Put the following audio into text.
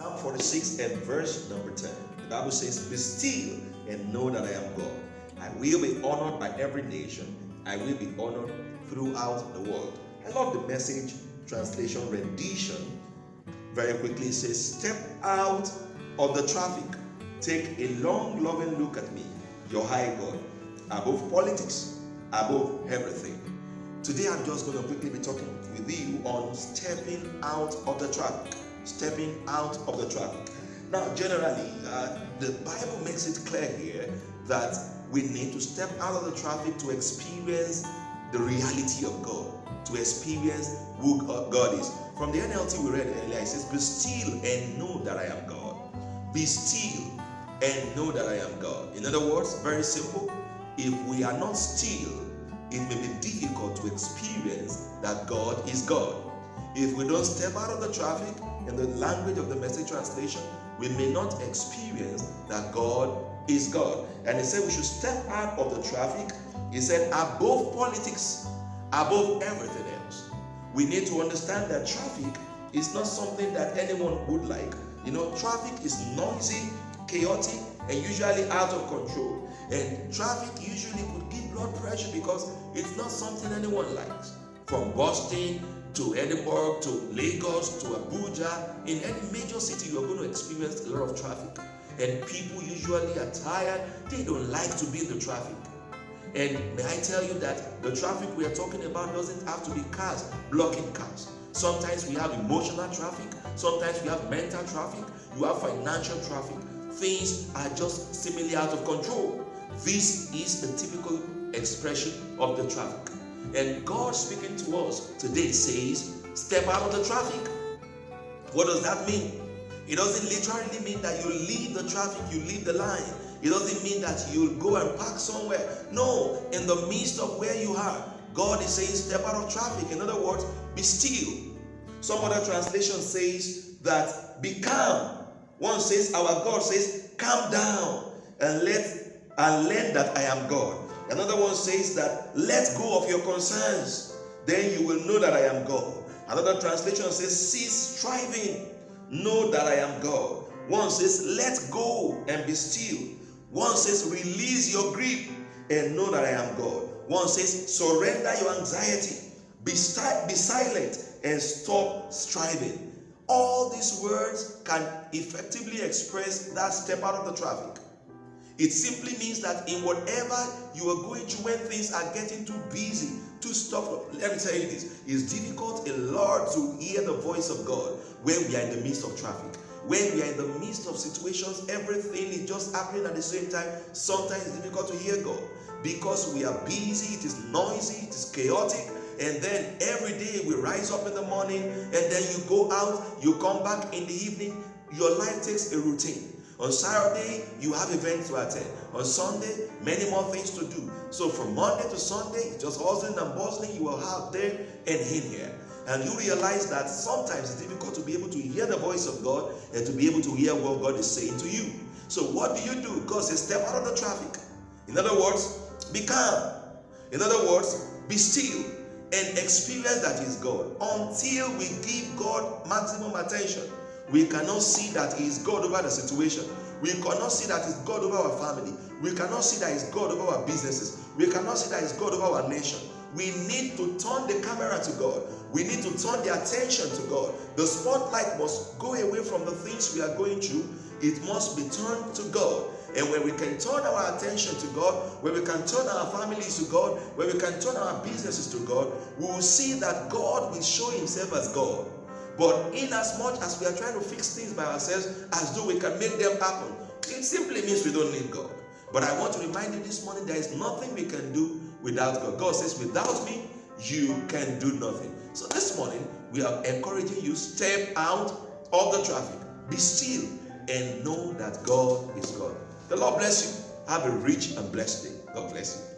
Psalm 46 and verse number 10. The Bible says, "Be still and know that I am God. I will be honored by every nation. I will be honored throughout the world." I love the Message translation rendition. Very quickly, it says, "Step out of the traffic. Take a long, loving look at me, your high God, above politics, above everything." Today, I'm just going to quickly be talking with you on stepping out of the traffic. Stepping out of the traffic. Now, generally, the Bible makes it clear here that we need to step out of the traffic to experience the reality of God, to experience who God is. From the NLT we read earlier, it says, "Be still and know that I am God." Be still and know that I am God. In other words, very simple, if we are not still, it may be difficult to experience that God is God. If we don't step out of the traffic, in the language of the Message translation, we may not experience that God is God. And he said we should step out of the traffic. He said above politics, above everything else. We need to understand that traffic is not something that anyone would like. You know, traffic is noisy, chaotic, and usually out of control. And traffic usually could give blood pressure because it's not something anyone likes. From Boston to Edinburgh to Lagos to Abuja, in any major city, you are going to experience a lot of traffic. And people usually are tired. They don't like to be in the traffic. And may I tell you that the traffic we are talking about doesn't have to be cars blocking cars. Sometimes we have emotional traffic. Sometimes we have mental traffic. You have financial traffic. Things are just seemingly out of control. This is the typical expression of the traffic. And God speaking to us today says, step out of the traffic. What does that mean? It doesn't literally mean that you leave the traffic, you leave the line. It doesn't mean that you'll go and park somewhere. No, in the midst of where you are, God is saying step out of traffic. In other words, be still. Some other translation says that be calm. One says, our God says, calm down and learn that I am God. Another one says that let go of your concerns, then you will know that I am God. Another translation says cease striving, know that I am God. One says let go and be still. One says release your grip and know that I am God. One says surrender your anxiety, be silent and stop striving. All these words can effectively express that step out of the traffic. It simply means that in whatever you are going through, when things are getting too busy, too stuffed, let me tell you this, it's difficult a lot to hear the voice of God when we are in the midst of traffic. When we are in the midst of situations, everything is just happening at the same time. Sometimes it's difficult to hear God because we are busy, it is noisy, it is chaotic. And then every day we rise up in the morning and then you go out, you come back in the evening, your life takes a routine. On Saturday, you have events to attend. On Sunday, many more things to do. So from Monday to Sunday, just hustling and bustling, you are out there and in here. And you realize that sometimes it's difficult to be able to hear the voice of God and to be able to hear what God is saying to you. So what do? God says, step out of the traffic. In other words, be calm. In other words, be still and experience that He is God. Until we give God maximum attention, we cannot see that He is God over the situation. We cannot see that He's God over our family. We cannot see that He's God over our businesses. We cannot see that He's God over our nation. We need to turn the camera to God. We need to turn the attention to God. The spotlight must go away from the things we are going through. It must be turned to God. And when we can turn our attention to God, when we can turn our families to God, when we can turn our businesses to God, we will see that God will show Himself as God. But in as much as we are trying to fix things by ourselves, as though we can make them happen, it simply means we don't need God. But I want to remind you this morning, there is nothing we can do without God. God says, without me, you can do nothing. So this morning, we are encouraging you, step out of the traffic. Be still and know that God is God. The Lord bless you. Have a rich and blessed day. God bless you.